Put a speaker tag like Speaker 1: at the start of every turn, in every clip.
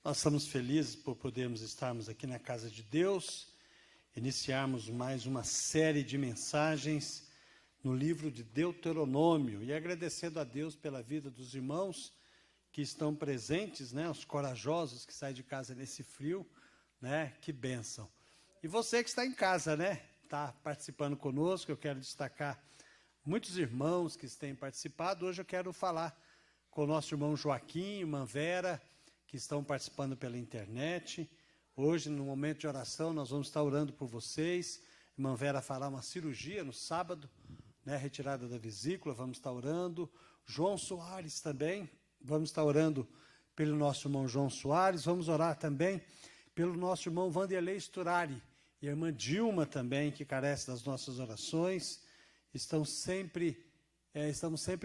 Speaker 1: Nós estamos felizes por podermos estarmos aqui na casa de Deus, iniciarmos mais uma série de mensagens no livro de Deuteronômio, e agradecendo a Deus pela vida dos irmãos que estão presentes, né, os corajosos que saem de casa nesse frio, né, que bênção. E você que está em casa, né, está participando conosco, eu quero destacar muitos irmãos que têm participado. Hoje eu quero falar com o nosso irmão Joaquim, irmã Vera, que estão participando pela internet. Hoje, no momento de oração, nós vamos estar orando por vocês. Irmã Vera fará uma cirurgia no sábado, né, retirada da vesícula, vamos estar orando. João Soares também, vamos estar orando pelo nosso irmão João Soares. Vamos orar também pelo nosso irmão Vanderlei Sturari e a irmã Dilma também, que carece das nossas orações. Estamos sempre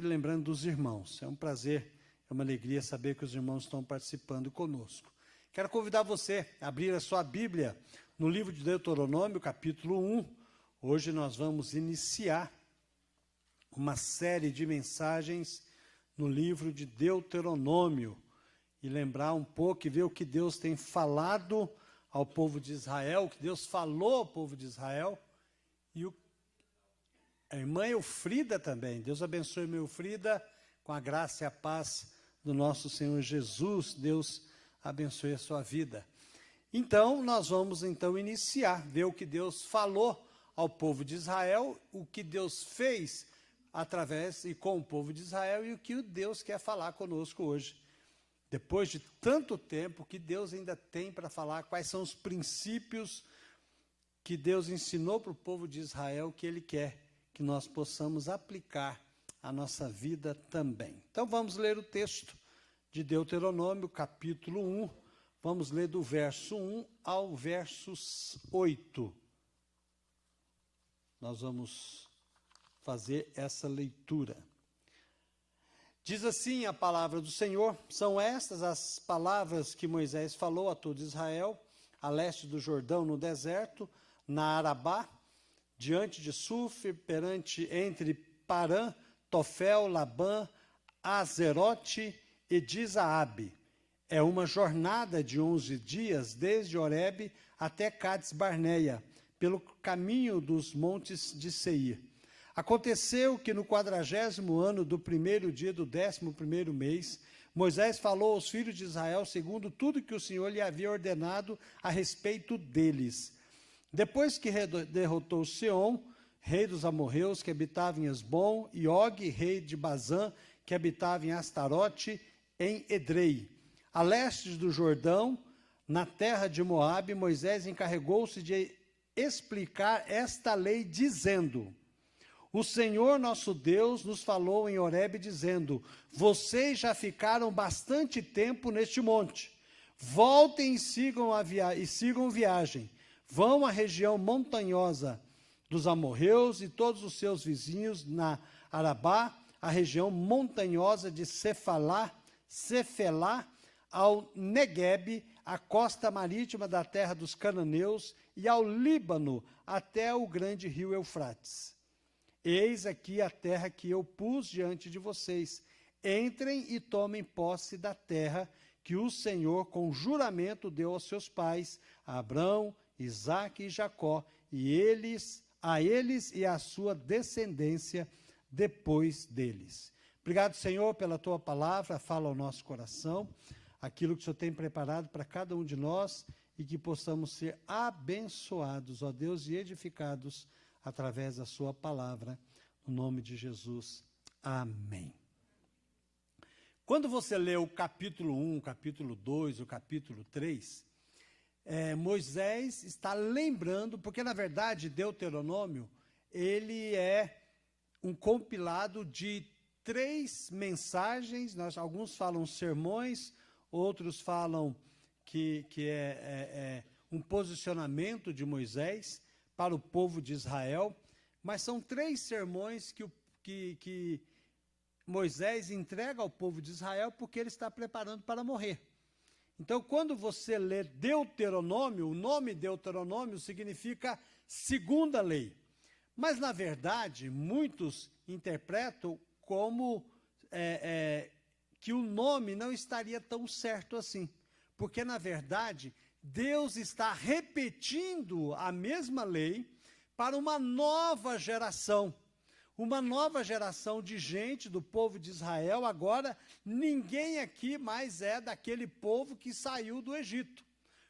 Speaker 1: lembrando dos irmãos. É um prazer, é uma alegria saber que os irmãos estão participando conosco. Quero convidar você a abrir a sua Bíblia no livro de Deuteronômio, capítulo 1. Hoje nós vamos iniciar uma série de mensagens no livro de Deuteronômio e lembrar um pouco e ver o que Deus tem falado ao povo de Israel, o que Deus falou ao povo de Israel, e a irmã Eufrida também. Deus abençoe a irmã Eufrida com a graça e a paz do nosso Senhor Jesus. Deus abençoe a sua vida. Então, nós vamos iniciar, ver o que Deus falou ao povo de Israel, o que Deus fez através e com o povo de Israel, e o que Deus quer falar conosco hoje. Depois de tanto tempo, o que Deus ainda tem para falar, quais são os princípios que Deus ensinou para o povo de Israel, que Ele quer que nós possamos aplicar à nossa vida também. Então, vamos ler o texto de Deuteronômio, capítulo 1. Vamos ler do verso 1 ao verso 8. Nós vamos fazer essa leitura. Diz assim a palavra do Senhor: são estas as palavras que Moisés falou a todo Israel, a leste do Jordão, no deserto, na Arabá, diante de Suf, entre Parã, Tofel, Labã, Azerote e Dizaabe. É uma jornada de 11 dias, desde Horebe até Cades-Barneia, pelo caminho dos montes de Seir. Aconteceu que no 40º ano do primeiro dia do 11º mês, Moisés falou aos filhos de Israel segundo tudo que o Senhor lhe havia ordenado a respeito deles. Depois que derrotou Seom, rei dos amorreus, que habitava em Esbom, e Og, rei de Bazã, que habitava em Astarote, em Edrei. A leste do Jordão, na terra de Moabe, Moisés encarregou-se de explicar esta lei, dizendo: o Senhor nosso Deus nos falou em Horebe, dizendo: vocês já ficaram bastante tempo neste monte. Voltem e sigam viagem. Vão à região montanhosa dos amorreus e todos os seus vizinhos na Arabá, a região montanhosa de Cefelá, ao Neguebe, a costa marítima da terra dos cananeus, e ao Líbano, até o grande rio Eufrates. Eis aqui a terra que eu pus diante de vocês. Entrem e tomem posse da terra que o Senhor, com juramento, deu aos seus pais, a Abrão, Isaque e Jacó, a eles e à sua descendência depois deles. Obrigado, Senhor, pela tua palavra. Fala ao nosso coração aquilo que o Senhor tem preparado para cada um de nós, e que possamos ser abençoados, ó Deus, e edificados através da sua palavra, no nome de Jesus. Amém. Quando você lê o capítulo 1, o capítulo 2, o capítulo 3, Moisés está lembrando, porque na verdade Deuteronômio, ele é um compilado de 3 mensagens, alguns falam sermões, outros falam que é um posicionamento de Moisés para o povo de Israel, mas são 3 sermões que Moisés entrega ao povo de Israel, porque ele está preparando para morrer. Então, quando você lê Deuteronômio, o nome Deuteronômio significa segunda lei. Mas, na verdade, muitos interpretam como que o nome não estaria tão certo assim. porque, na verdade, Deus está repetindo a mesma lei para uma nova geração de gente, do povo de Israel. Agora, ninguém aqui mais é daquele povo que saiu do Egito,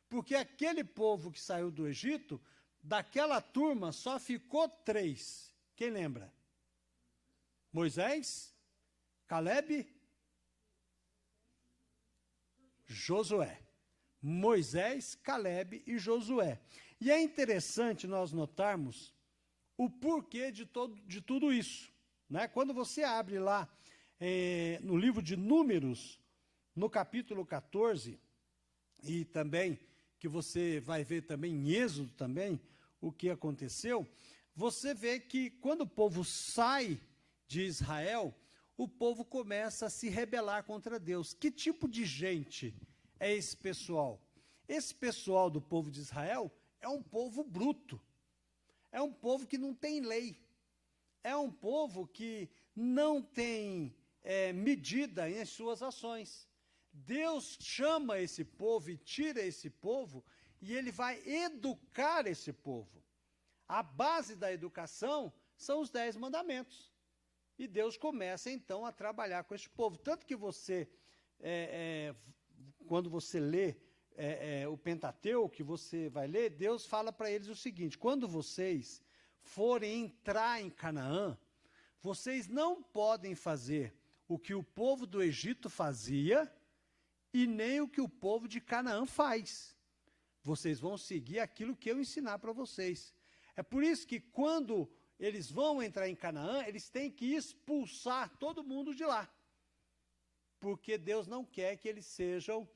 Speaker 1: porque aquele povo que saiu do Egito, daquela turma, só ficou 3. Quem lembra? Moisés, Caleb, Josué. Moisés, Caleb e Josué. E é interessante nós notarmos o porquê de tudo isso, né? Quando você abre lá no livro de Números, no capítulo 14, e também, que você vai ver também em Êxodo também, o que aconteceu, você vê que quando o povo sai de Israel, o povo começa a se rebelar contra Deus. Que tipo de gente é esse pessoal? Esse pessoal do povo de Israel é um povo bruto. É um povo que não tem lei. É um povo que não tem medida em suas ações. Deus chama esse povo e tira esse povo, e ele vai educar esse povo. A base da educação são os 10 mandamentos. E Deus começa, então, a trabalhar com esse povo. Tanto que você, quando você lê o Pentateuco, que você vai ler, Deus fala para eles o seguinte: quando vocês forem entrar em Canaã, vocês não podem fazer o que o povo do Egito fazia e nem o que o povo de Canaã faz. Vocês vão seguir aquilo que eu ensinar para vocês. É por isso que quando eles vão entrar em Canaã, eles têm que expulsar todo mundo de lá. Porque Deus não quer que eles sejam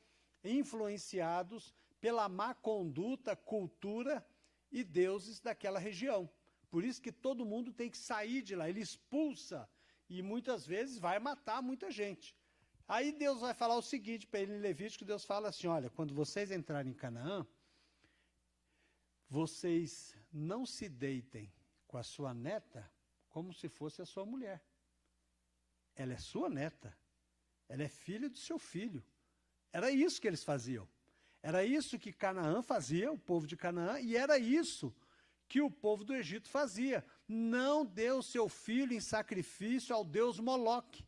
Speaker 1: influenciados pela má conduta, cultura e deuses daquela região. Por isso que todo mundo tem que sair de lá. Ele expulsa e muitas vezes vai matar muita gente. Aí Deus vai falar o seguinte para ele em Levítico: Deus fala assim: olha, quando vocês entrarem em Canaã, vocês não se deitem com a sua neta como se fosse a sua mulher. Ela é sua neta. Ela é filha do seu filho. Era isso que eles faziam. Era isso que Canaã fazia, o povo de Canaã, e era isso que o povo do Egito fazia. Não deu seu filho em sacrifício ao deus Moloque.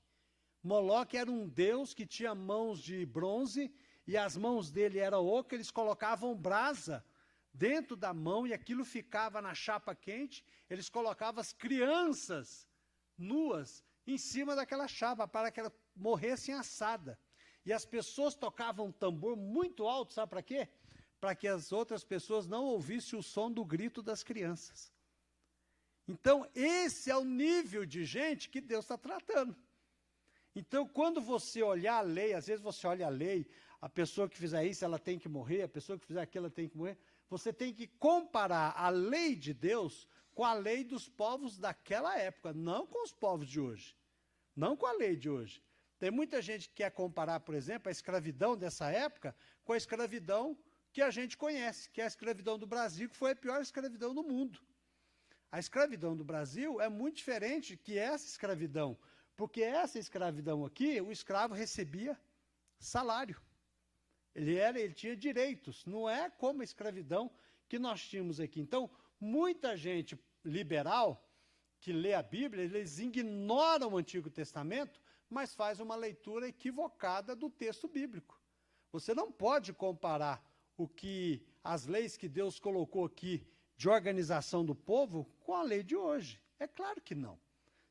Speaker 1: Moloque era um deus que tinha mãos de bronze, e as mãos dele eram oco. Eles colocavam brasa dentro da mão, e aquilo ficava na chapa quente. Eles colocavam as crianças nuas em cima daquela chapa, para que elas morressem assadas. E as pessoas tocavam um tambor muito alto, sabe para quê? Para que as outras pessoas não ouvissem o som do grito das crianças. Então, esse é o nível de gente que Deus está tratando. Então, quando você olhar a lei, às vezes você olha a lei, a pessoa que fizer isso, ela tem que morrer, a pessoa que fizer aquilo, ela tem que morrer. Você tem que comparar a lei de Deus com a lei dos povos daquela época, não com os povos de hoje, não com a lei de hoje. Tem muita gente que quer comparar, por exemplo, a escravidão dessa época com a escravidão que a gente conhece, que é a escravidão do Brasil, que foi a pior escravidão do mundo. A escravidão do Brasil é muito diferente que essa escravidão, porque essa escravidão aqui, o escravo recebia salário. Ele tinha direitos, não é como a escravidão que nós tínhamos aqui. Então, muita gente liberal que lê a Bíblia, eles ignoram o Antigo Testamento, mas faz uma leitura equivocada do texto bíblico. Você não pode comparar as leis que Deus colocou aqui de organização do povo com a lei de hoje. É claro que não.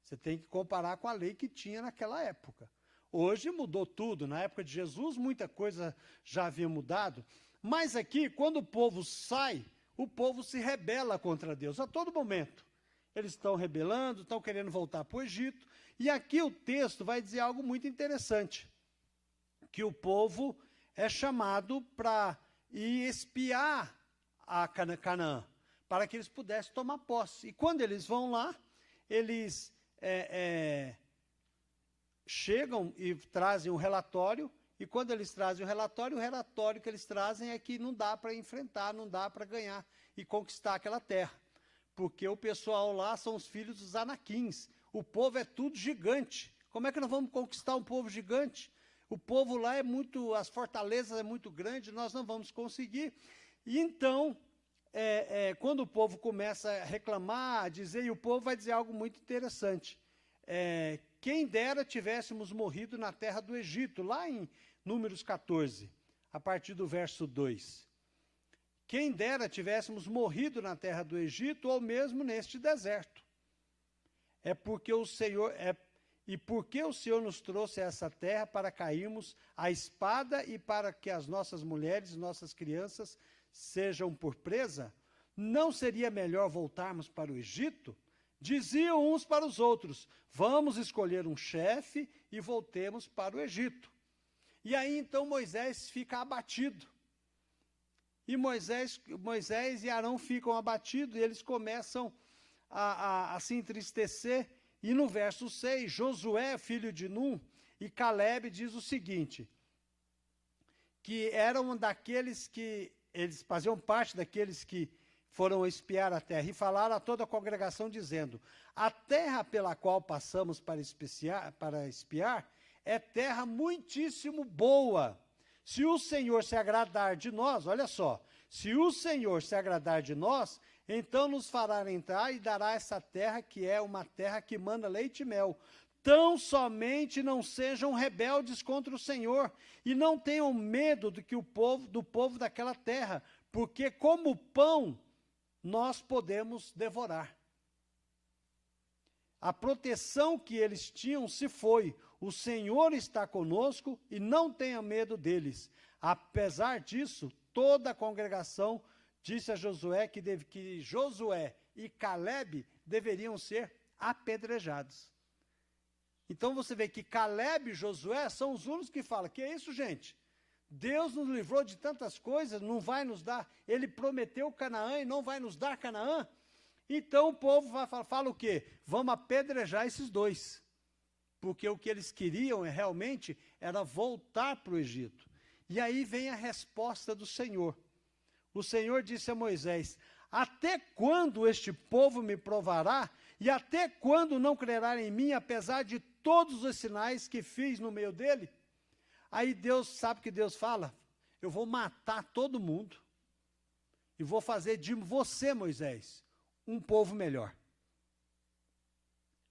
Speaker 1: Você tem que comparar com a lei que tinha naquela época. Hoje mudou tudo. Na época de Jesus, muita coisa já havia mudado. Mas aqui, quando o povo sai, o povo se rebela contra Deus a todo momento. Eles estão rebelando, estão querendo voltar para o Egito. E aqui o texto vai dizer algo muito interessante, que o povo é chamado para ir espiar a Canaã, para que eles pudessem tomar posse. E quando eles vão lá, eles chegam e trazem um relatório, e quando eles trazem o relatório que eles trazem é que não dá para enfrentar, não dá para ganhar e conquistar aquela terra. Porque o pessoal lá são os filhos dos anaquins. O povo é tudo gigante. Como é que nós vamos conquistar um povo gigante? O povo lá é muito, as fortalezas é muito grande, nós não vamos conseguir. E então, quando o povo começa a reclamar, a dizer, e o povo vai dizer algo muito interessante. Quem dera tivéssemos morrido na terra do Egito, lá em Números 14, a partir do verso 2. Quem dera tivéssemos morrido na terra do Egito, ou mesmo neste deserto. Porque o Senhor nos trouxe a essa terra para cairmos à espada e para que as nossas mulheres e nossas crianças sejam por presa, não seria melhor voltarmos para o Egito? Diziam uns para os outros, vamos escolher um chefe e voltemos para o Egito. E aí então Moisés fica abatido. E Moisés e Arão ficam abatidos e eles começam a se entristecer. E no verso 6, Josué, filho de Num, e Calebe diz o seguinte, que eram daqueles que, eles faziam parte daqueles que foram espiar a terra, e falaram a toda a congregação dizendo, a terra pela qual passamos para espiar é terra muitíssimo boa. Se o Senhor se agradar de nós, olha só, se o Senhor se agradar de nós, então nos fará entrar e dará essa terra que é uma terra que manda leite e mel. Tão somente não sejam rebeldes contra o Senhor e não tenham medo do povo daquela terra, porque como pão nós podemos devorar. A proteção que eles tinham se foi. O Senhor está conosco e não tenha medo deles. Apesar disso, toda a congregação disse a Josué que Josué e Calebe deveriam ser apedrejados. Então você vê que Calebe e Josué são os únicos que falam, que é isso, gente? Deus nos livrou de tantas coisas, não vai nos dar, ele prometeu Canaã e não vai nos dar Canaã. Então o povo fala o quê? Vamos apedrejar esses dois. Porque o que eles queriam realmente era voltar para o Egito. E aí vem a resposta do Senhor. O Senhor disse a Moisés, até quando este povo me provará? E até quando não crerá em mim, apesar de todos os sinais que fiz no meio dele? Aí Deus, sabe o que Deus fala? Eu vou matar todo mundo. E vou fazer de você, Moisés, um povo melhor.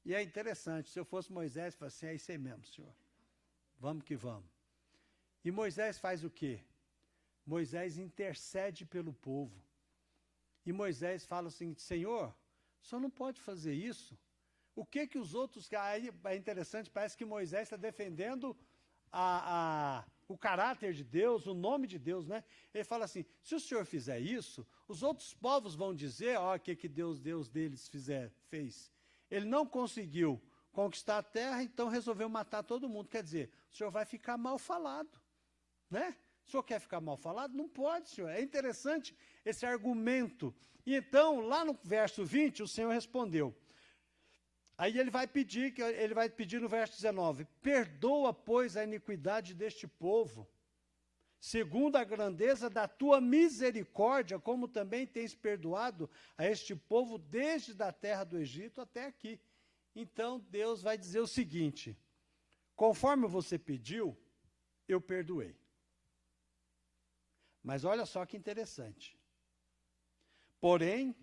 Speaker 1: E é interessante, se eu fosse Moisés, eu falaria assim, é isso aí mesmo, Senhor. Vamos que vamos. E Moisés faz o quê? Moisés intercede pelo povo. E Moisés fala o seguinte, Senhor, o senhor não pode fazer isso? O que os outros... Aí é interessante, parece que Moisés está defendendo o caráter de Deus, o nome de Deus, né? Ele fala assim, se o senhor fizer isso, os outros povos vão dizer, ó, o que Deus deles fez. Ele não conseguiu conquistar a terra, então resolveu matar todo mundo. Quer dizer, o senhor vai ficar mal falado, né? O senhor quer ficar mal falado? Não pode, senhor. É interessante esse argumento. E então, lá no verso 20, o Senhor respondeu. Aí ele vai pedir no verso 19, perdoa, pois, a iniquidade deste povo, segundo a grandeza da tua misericórdia, como também tens perdoado a este povo desde a terra do Egito até aqui. Então, Deus vai dizer o seguinte, conforme você pediu, eu perdoei. Mas olha só que interessante. Porém,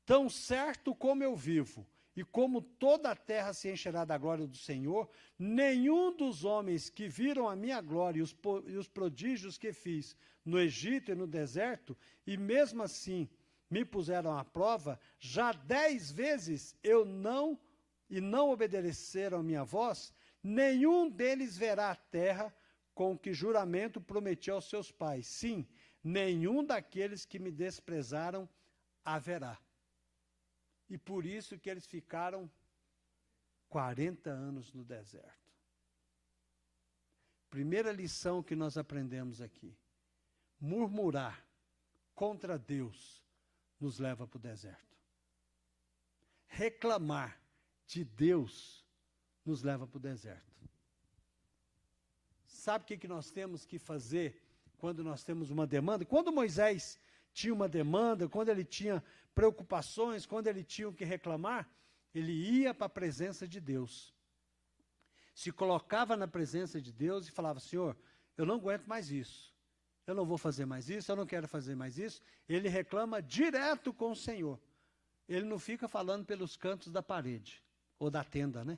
Speaker 1: tão certo como eu vivo, e como toda a terra se encherá da glória do Senhor, nenhum dos homens que viram a minha glória e os prodígios que fiz no Egito e no deserto, e mesmo assim me puseram à prova, já 10 vezes não obedeceram a minha voz, nenhum deles verá a terra com que juramento prometi aos seus pais. Sim, nenhum daqueles que me desprezaram haverá. E por isso que eles ficaram 40 anos no deserto. Primeira lição que nós aprendemos aqui. Murmurar contra Deus nos leva para o deserto. Reclamar de Deus nos leva para o deserto. Sabe o que nós temos que fazer quando nós temos uma demanda? Quando Moisés tinha uma demanda, quando ele tinha preocupações, quando ele tinha o que reclamar, ele ia para a presença de Deus. se colocava na presença de Deus e falava, Senhor, eu não aguento mais isso, eu não vou fazer mais isso, eu não quero fazer mais isso, ele reclama direto com o Senhor. Ele não fica falando pelos cantos da parede, ou da tenda, né?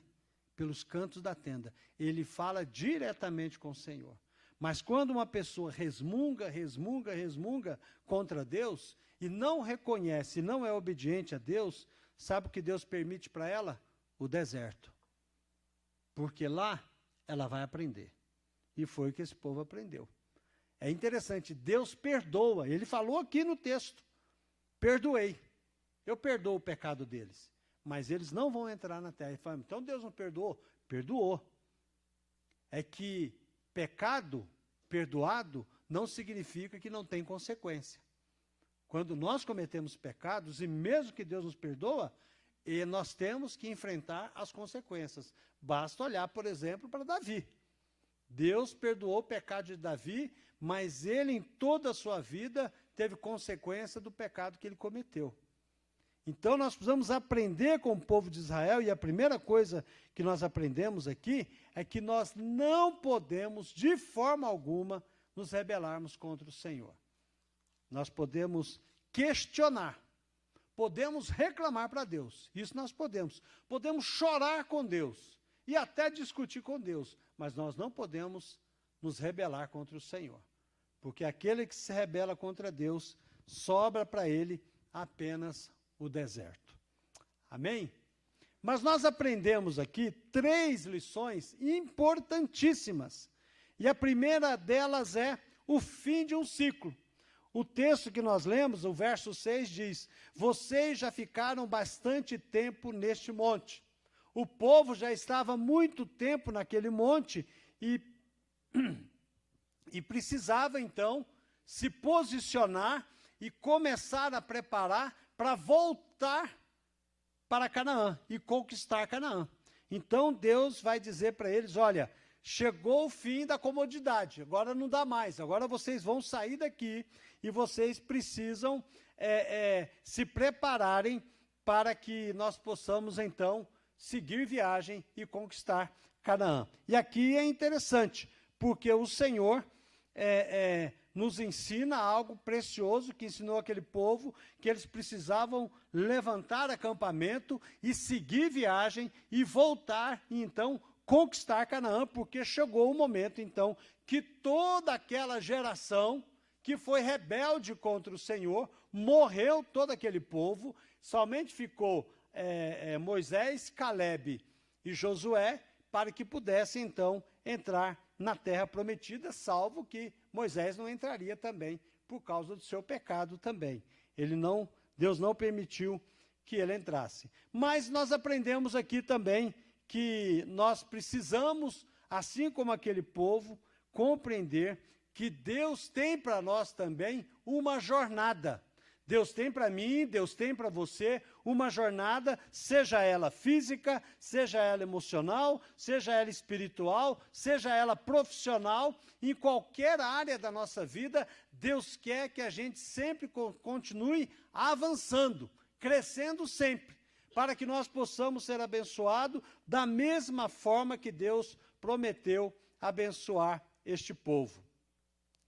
Speaker 1: Pelos cantos da tenda. Ele fala diretamente com o Senhor. Mas quando uma pessoa resmunga contra Deus, e não reconhece, não é obediente a Deus, sabe o que Deus permite para ela? O deserto. Porque lá ela vai aprender. E foi o que esse povo aprendeu. É interessante, Deus perdoa. Ele falou aqui no texto, perdoei. Eu perdoo o pecado deles. Mas eles não vão entrar na terra. Então Deus não perdoou? Perdoou. É que pecado perdoado não significa que não tem consequência. Quando nós cometemos pecados, e mesmo que Deus nos perdoa, nós temos que enfrentar as consequências. Basta olhar, por exemplo, para Davi. Deus perdoou o pecado de Davi, mas ele em toda a sua vida teve consequência do pecado que ele cometeu. Então nós precisamos aprender com o povo de Israel, e a primeira coisa que nós aprendemos aqui é que nós não podemos, de forma alguma, nos rebelarmos contra o Senhor. Nós podemos questionar, podemos reclamar para Deus, isso nós podemos. Podemos chorar com Deus e até discutir com Deus, mas nós não podemos nos rebelar contra o Senhor. Porque aquele que se rebela contra Deus, sobra para ele apenas o deserto. Amém? Mas nós aprendemos aqui 3 lições importantíssimas. E a primeira delas é o fim de um ciclo. O texto que nós lemos, o verso 6, diz, vocês já ficaram bastante tempo neste monte. O povo já estava muito tempo naquele monte e precisava, então, se posicionar e começar a preparar para voltar para Canaã e conquistar Canaã. Então Deus vai dizer para eles, olha, chegou o fim da comodidade, agora não dá mais, agora vocês vão sair daqui e vocês precisam se prepararem para que nós possamos então seguir viagem e conquistar Canaã. E aqui é interessante, porque o Senhor nos ensina algo precioso que ensinou aquele povo, que eles precisavam levantar acampamento e seguir viagem e voltar e então conquistar Canaã, porque chegou o momento então que toda aquela geração que foi rebelde contra o Senhor, morreu todo aquele povo, somente ficou Moisés, Calebe e Josué, para que pudessem então entrar na terra prometida, salvo que Moisés não entraria também, por causa do seu pecado também. Deus não permitiu que ele entrasse. Mas nós aprendemos aqui também que nós precisamos, assim como aquele povo, compreender que Deus tem para nós também uma jornada. Deus tem para mim, Deus tem para você uma jornada, seja ela física, seja ela emocional, seja ela espiritual, seja ela profissional, em qualquer área da nossa vida, Deus quer que a gente sempre continue avançando, crescendo sempre, para que nós possamos ser abençoados da mesma forma que Deus prometeu abençoar este povo.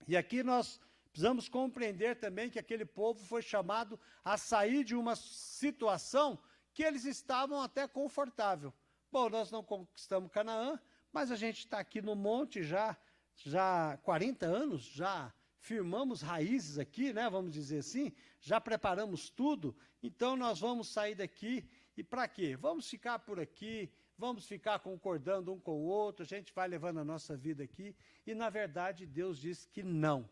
Speaker 1: E aqui nós precisamos compreender também que aquele povo foi chamado a sair de uma situação que eles estavam até confortável. Bom, nós não conquistamos Canaã, mas a gente está aqui no monte já há 40 anos, já firmamos raízes aqui, né, vamos dizer assim, já preparamos tudo, então nós vamos sair daqui e para quê? Vamos ficar por aqui, vamos ficar concordando um com o outro, a gente vai levando a nossa vida aqui, e na verdade Deus disse que não.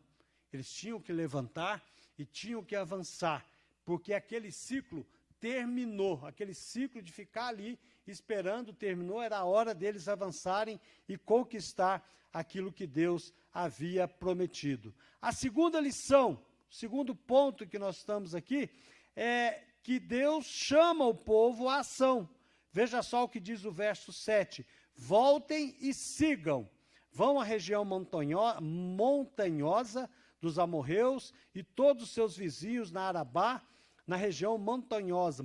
Speaker 1: Eles tinham que levantar e tinham que avançar, porque aquele ciclo terminou, aquele ciclo de ficar ali esperando terminou, era a hora deles avançarem e conquistar aquilo que Deus havia prometido. A segunda lição, o segundo ponto que nós estamos aqui, é que Deus chama o povo à ação. Veja só o que diz o verso 7, voltem e sigam, vão à região montanhosa dos amorreus e todos os seus vizinhos na Arabá, na região montanhosa,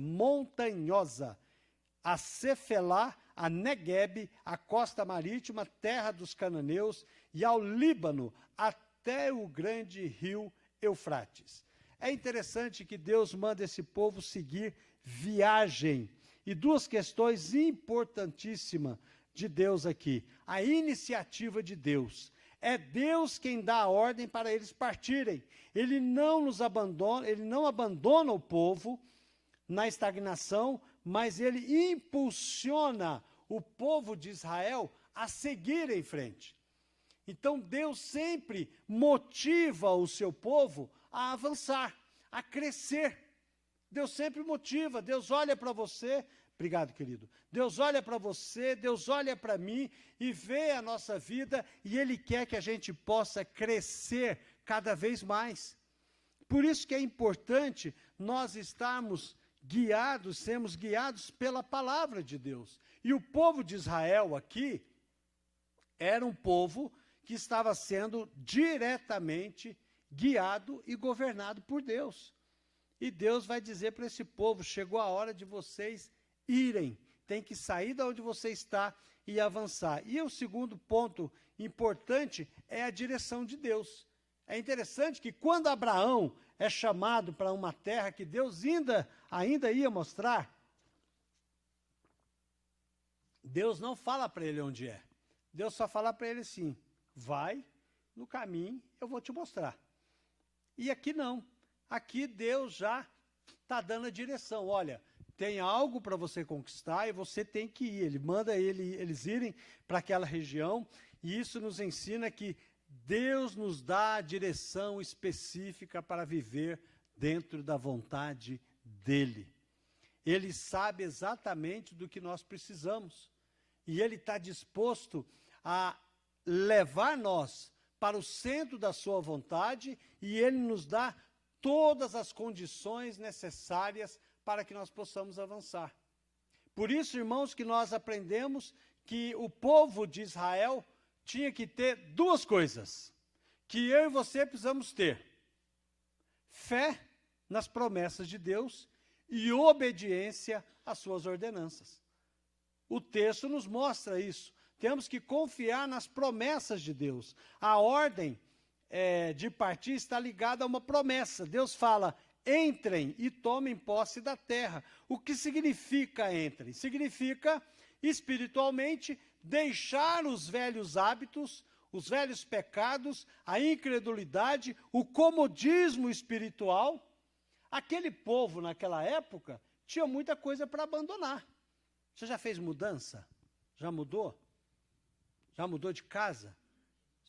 Speaker 1: a Cefelá, a Neguebe, a costa marítima, terra dos cananeus, e ao Líbano, até o grande rio Eufrates. É interessante que Deus manda esse povo seguir viagem. E duas questões importantíssimas de Deus aqui. A iniciativa de Deus. É Deus quem dá a ordem para eles partirem. Ele não nos abandona, ele não abandona o povo na estagnação, mas ele impulsiona o povo de Israel a seguir em frente. Então Deus sempre motiva o seu povo a avançar, a crescer. Deus sempre motiva, Deus olha para você, obrigado, querido. Deus olha para você, Deus olha para mim e vê a nossa vida e Ele quer que a gente possa crescer cada vez mais. Por isso que é importante nós estarmos guiados, sermos guiados pela palavra de Deus. E o povo de Israel aqui era um povo que estava sendo diretamente guiado e governado por Deus. E Deus vai dizer para esse povo, chegou a hora de vocês irem, tem que sair de onde você está e avançar. E o segundo ponto importante é a direção de Deus. É interessante que quando Abraão é chamado para uma terra que Deus ainda ia mostrar, Deus não fala para ele onde é. Deus só fala para ele assim, vai no caminho, eu vou te mostrar. E aqui não. Aqui Deus já está dando a direção. Olha, tem algo para você conquistar e você tem que ir. Ele manda eles irem para aquela região e isso nos ensina que Deus nos dá a direção específica para viver dentro da vontade dEle. Ele sabe exatamente do que nós precisamos e Ele está disposto a levar nós para o centro da sua vontade e Ele nos dá todas as condições necessárias para que nós possamos avançar. Por isso, irmãos, que nós aprendemos que o povo de Israel tinha que ter duas coisas, que eu e você precisamos ter: fé nas promessas de Deus e obediência às suas ordenanças. O texto nos mostra isso. Temos que confiar nas promessas de Deus. A ordem de partir está ligada a uma promessa. Deus fala, entrem e tomem posse da terra. O que significa entrem? Significa, espiritualmente, deixar os velhos hábitos, os velhos pecados, a incredulidade, o comodismo espiritual. Aquele povo, naquela época, tinha muita coisa para abandonar. Você já fez mudança? Já mudou? Já mudou de casa?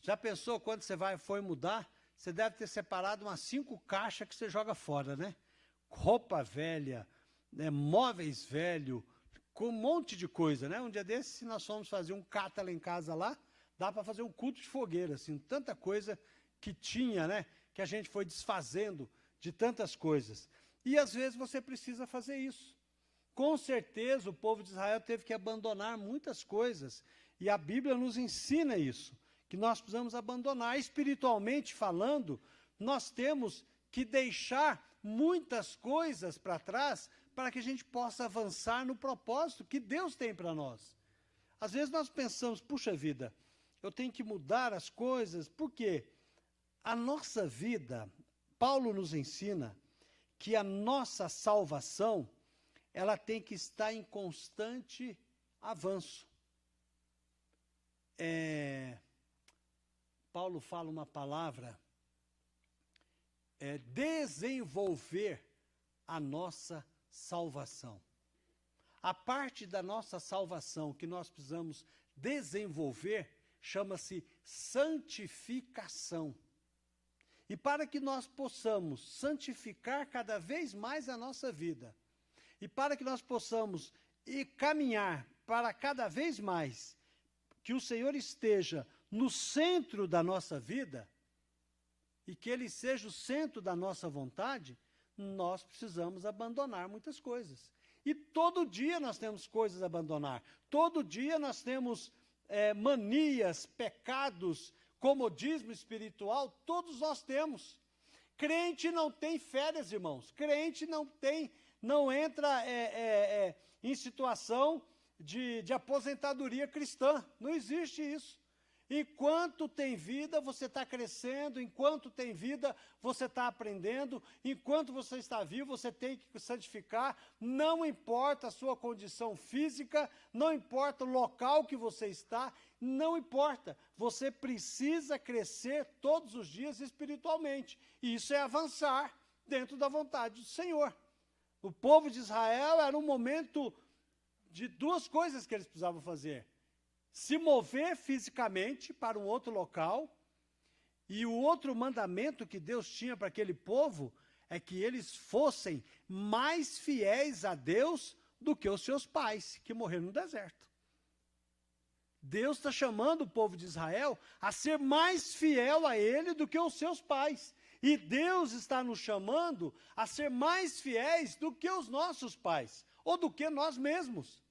Speaker 1: Já pensou quando você foi mudar? Você deve ter separado umas 5 caixas que você joga fora, né? Roupa velha, né? Móveis velhos, com um monte de coisa, né? Um dia desses, se nós fomos fazer um cata lá em casa lá, dá para fazer um culto de fogueira, assim, tanta coisa que tinha, né? Que a gente foi desfazendo de tantas coisas. E às vezes você precisa fazer isso. Com certeza o povo de Israel teve que abandonar muitas coisas, e a Bíblia nos ensina isso, que nós precisamos abandonar. Espiritualmente falando, nós temos que deixar muitas coisas para trás para que a gente possa avançar no propósito que Deus tem para nós. Às vezes nós pensamos, puxa vida, eu tenho que mudar as coisas, porque a nossa vida, Paulo nos ensina que a nossa salvação, ela tem que estar em constante avanço. Paulo fala uma palavra, desenvolver a nossa salvação. A parte da nossa salvação que nós precisamos desenvolver chama-se santificação. E para que nós possamos santificar cada vez mais a nossa vida, e para que nós possamos caminhar para cada vez mais que o Senhor esteja no centro da nossa vida e que Ele seja o centro da nossa vontade, nós precisamos abandonar muitas coisas. E todo dia nós temos coisas a abandonar. Todo dia nós temos manias, pecados, comodismo espiritual, todos nós temos. Crente não tem férias, irmãos. Crente não entra em situação de aposentadoria cristã. Não existe isso. Enquanto tem vida, você está crescendo, enquanto tem vida, você está aprendendo, enquanto você está vivo, você tem que santificar, não importa a sua condição física, não importa o local que você está, não importa, você precisa crescer todos os dias espiritualmente, e isso é avançar dentro da vontade do Senhor. O povo de Israel era um momento de duas coisas que eles precisavam fazer: se mover fisicamente para um outro local, e o outro mandamento que Deus tinha para aquele povo é que eles fossem mais fiéis a Deus do que os seus pais, que morreram no deserto. Deus está chamando o povo de Israel a ser mais fiel a Ele do que os seus pais. E Deus está nos chamando a ser mais fiéis do que os nossos pais, ou do que nós mesmos.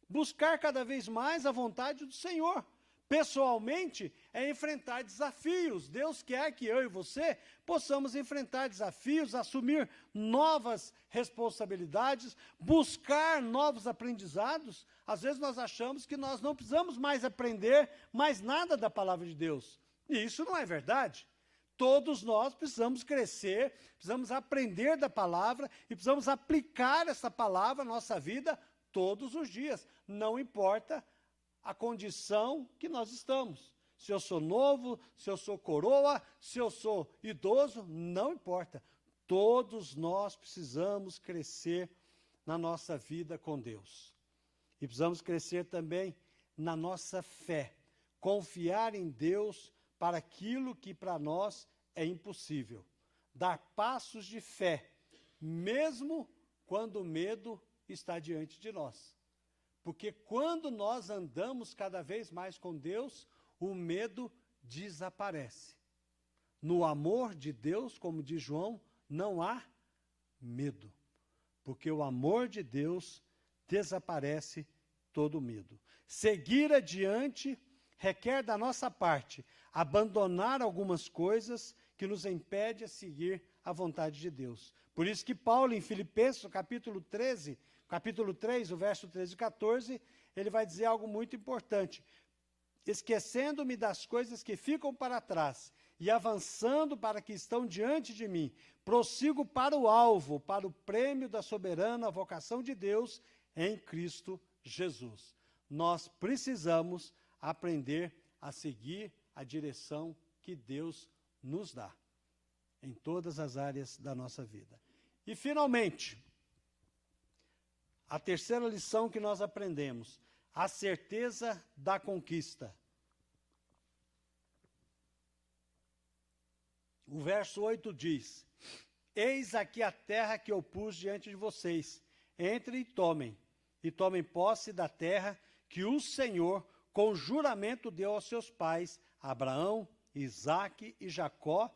Speaker 1: Buscar cada vez mais a vontade do Senhor. Pessoalmente, é enfrentar desafios. Deus quer que eu e você possamos enfrentar desafios, assumir novas responsabilidades, buscar novos aprendizados. Às vezes nós achamos que nós não precisamos mais aprender mais nada da palavra de Deus. E isso não é verdade. Todos nós precisamos crescer, precisamos aprender da palavra e precisamos aplicar essa palavra à nossa vida todos os dias, não importa a condição que nós estamos. Se eu sou novo, se eu sou coroa, se eu sou idoso, não importa. Todos nós precisamos crescer na nossa vida com Deus. E precisamos crescer também na nossa fé. Confiar em Deus para aquilo que para nós é impossível. Dar passos de fé, mesmo quando o medo está diante de nós. Porque quando nós andamos cada vez mais com Deus, o medo desaparece. No amor de Deus, como diz João, não há medo. Porque o amor de Deus desaparece todo medo. Seguir adiante requer da nossa parte abandonar algumas coisas que nos impedem a seguir a vontade de Deus. Por isso que Paulo, em Filipenses, capítulo 3, o verso 13 e 14, ele vai dizer algo muito importante. Esquecendo-me das coisas que ficam para trás e avançando para que estão diante de mim, prossigo para o alvo, para o prêmio da soberana vocação de Deus em Cristo Jesus. Nós precisamos aprender a seguir a direção que Deus nos dá em todas as áreas da nossa vida. E, finalmente, a terceira lição que nós aprendemos, a certeza da conquista. O verso 8 diz: eis aqui a terra que eu pus diante de vocês, entrem e tomem posse da terra que o Senhor, com juramento, deu aos seus pais, Abraão, Isaque e Jacó,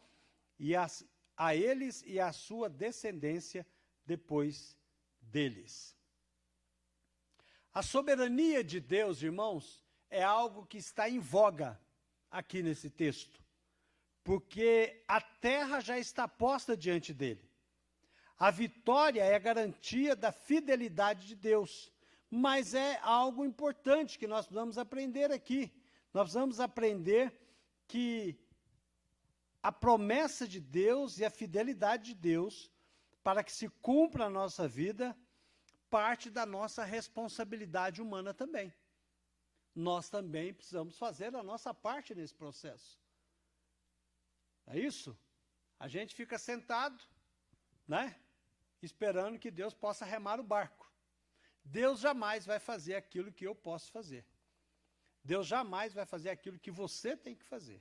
Speaker 1: e a eles e à sua descendência depois deles. A soberania de Deus, irmãos, é algo que está em voga aqui nesse texto, porque a terra já está posta diante dele. A vitória é a garantia da fidelidade de Deus, mas é algo importante que nós precisamos aprender aqui. Nós precisamos aprender que a promessa de Deus e a fidelidade de Deus, para que se cumpra a nossa vida, parte da nossa responsabilidade humana também. Nós também precisamos fazer a nossa parte nesse processo. É isso? A gente fica sentado, né? Esperando que Deus possa remar o barco. Deus jamais vai fazer aquilo que eu posso fazer. Deus jamais vai fazer aquilo que você tem que fazer.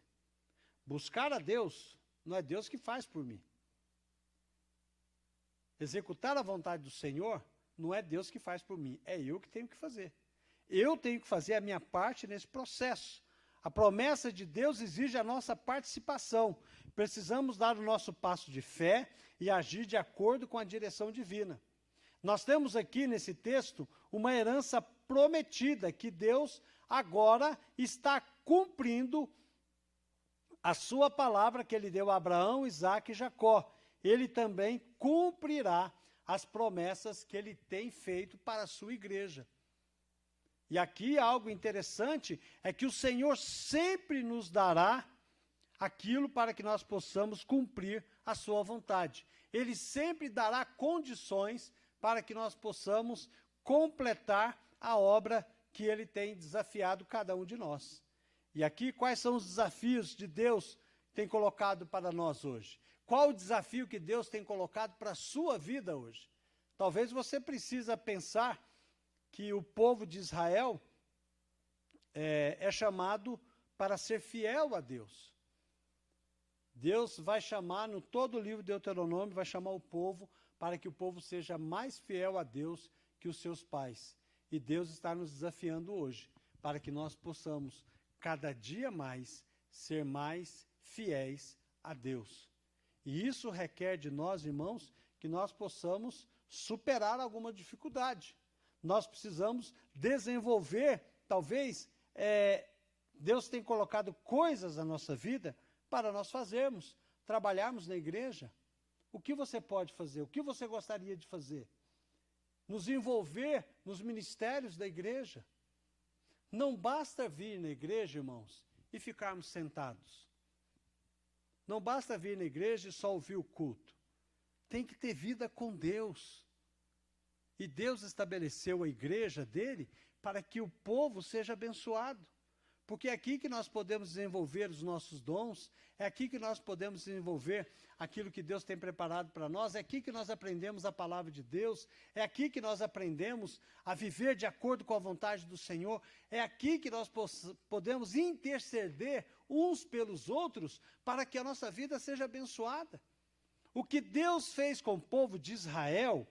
Speaker 1: Buscar a Deus não é Deus que faz por mim. Executar a vontade do Senhor não é Deus que faz por mim, é eu que tenho que fazer. Eu tenho que fazer a minha parte nesse processo. A promessa de Deus exige a nossa participação. Precisamos dar o nosso passo de fé e agir de acordo com a direção divina. Nós temos aqui nesse texto uma herança prometida que Deus agora está cumprindo a sua palavra que ele deu a Abraão, Isaque e Jacó. Ele também cumprirá as promessas que ele tem feito para a sua igreja. E aqui algo interessante é que o Senhor sempre nos dará aquilo para que nós possamos cumprir a sua vontade. Ele sempre dará condições para que nós possamos completar a obra que Ele tem desafiado cada um de nós. E aqui, quais são os desafios de Deus que tem colocado para nós hoje? Qual o desafio que Deus tem colocado para a sua vida hoje? Talvez você precisa pensar que o povo de Israel é chamado para ser fiel a Deus. Deus vai chamar, no todo o livro de Deuteronômio, vai chamar o povo para que o povo seja mais fiel a Deus que os seus pais. E Deus está nos desafiando hoje, para que nós possamos, cada dia mais, ser mais fiéis a Deus. E isso requer de nós, irmãos, que nós possamos superar alguma dificuldade. Nós precisamos desenvolver, talvez, Deus tem colocado coisas na nossa vida para nós fazermos, trabalharmos na igreja. O que você pode fazer? O que você gostaria de fazer? Nos envolver nos ministérios da igreja. Não basta vir na igreja, irmãos, e ficarmos sentados. Não basta vir na igreja e só ouvir o culto. Tem que ter vida com Deus. E Deus estabeleceu a igreja dele para que o povo seja abençoado. Porque é aqui que nós podemos desenvolver os nossos dons, é aqui que nós podemos desenvolver aquilo que Deus tem preparado para nós, é aqui que nós aprendemos a palavra de Deus, é aqui que nós aprendemos a viver de acordo com a vontade do Senhor, é aqui que nós podemos interceder uns pelos outros para que a nossa vida seja abençoada. O que Deus fez com o povo de Israel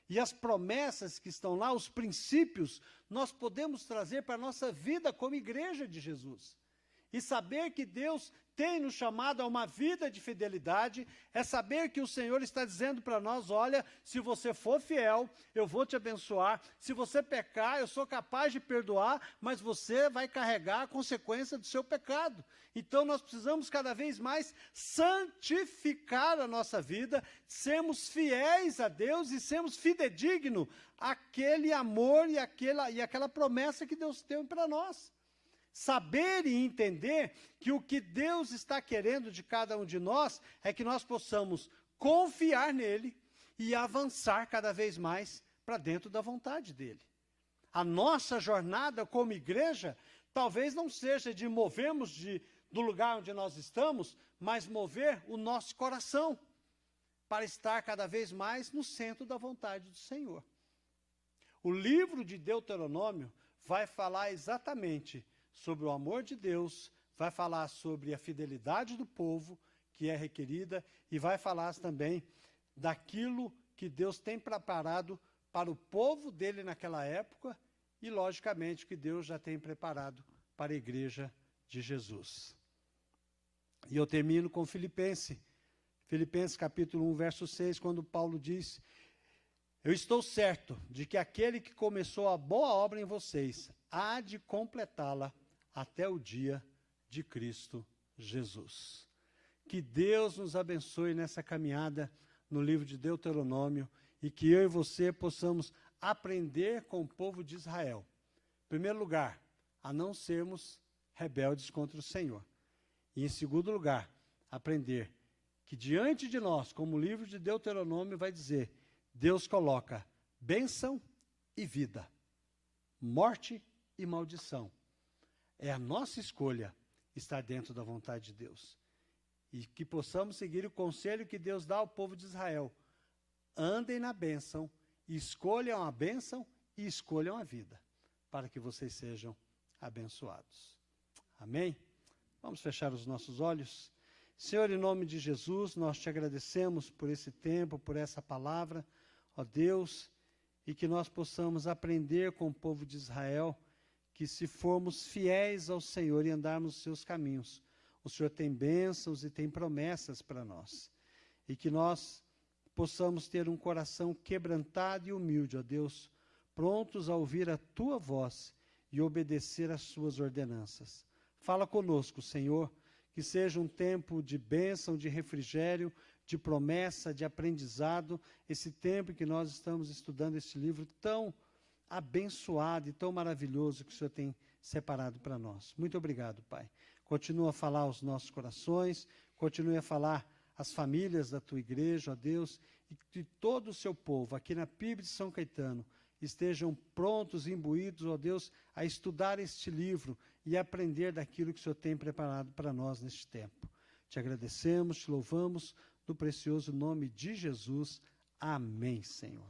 Speaker 1: e as promessas que estão lá, os princípios, nós podemos trazer para a nossa vida como igreja de Jesus. E saber que Deus tem nos chamado a uma vida de fidelidade, é saber que o Senhor está dizendo para nós, olha, se você for fiel, eu vou te abençoar, se você pecar, eu sou capaz de perdoar, mas você vai carregar a consequência do seu pecado. Então nós precisamos cada vez mais santificar a nossa vida, sermos fiéis a Deus e sermos fidedignos àquele amor e aquela promessa que Deus tem para nós. Saber e entender que o que Deus está querendo de cada um de nós é que nós possamos confiar nele e avançar cada vez mais para dentro da vontade dele. A nossa jornada como igreja talvez não seja de movermos do lugar onde nós estamos, mas mover o nosso coração para estar cada vez mais no centro da vontade do Senhor. O livro de Deuteronômio vai falar exatamente sobre o amor de Deus, vai falar sobre a fidelidade do povo que é requerida e vai falar também daquilo que Deus tem preparado para o povo dele naquela época e, logicamente, que Deus já tem preparado para a igreja de Jesus. E eu termino com Filipenses capítulo 1, verso 6, quando Paulo diz: eu estou certo de que aquele que começou a boa obra em vocês há de completá-la até o dia de Cristo Jesus. Que Deus nos abençoe nessa caminhada no livro de Deuteronômio e que eu e você possamos aprender com o povo de Israel. Em primeiro lugar, a não sermos rebeldes contra o Senhor. E em segundo lugar, aprender que diante de nós, como o livro de Deuteronômio vai dizer, Deus coloca bênção e vida, morte e maldição. É a nossa escolha estar dentro da vontade de Deus. E que possamos seguir o conselho que Deus dá ao povo de Israel. Andem na bênção, escolham a bênção e escolham a vida, para que vocês sejam abençoados. Amém? Vamos fechar os nossos olhos. Senhor, em nome de Jesus, nós te agradecemos por esse tempo, por essa palavra, ó Deus, e que nós possamos aprender com o povo de Israel que se formos fiéis ao Senhor e andarmos os seus caminhos, o Senhor tem bênçãos e tem promessas para nós. E que nós possamos ter um coração quebrantado e humilde, ó Deus, prontos a ouvir a Tua voz e obedecer às Suas ordenanças. Fala conosco, Senhor, que seja um tempo de bênção, de refrigério, de promessa, de aprendizado, esse tempo em que nós estamos estudando esse livro tão abençoado e tão maravilhoso que o Senhor tem separado para nós. Muito obrigado, Pai. Continua a falar aos nossos corações, continue a falar às famílias da tua igreja, ó Deus, e que todo o seu povo aqui na PIB de São Caetano estejam prontos, imbuídos, ó Deus, a estudar este livro e aprender daquilo que o Senhor tem preparado para nós neste tempo. Te agradecemos, te louvamos, no precioso nome de Jesus. Amém, Senhor.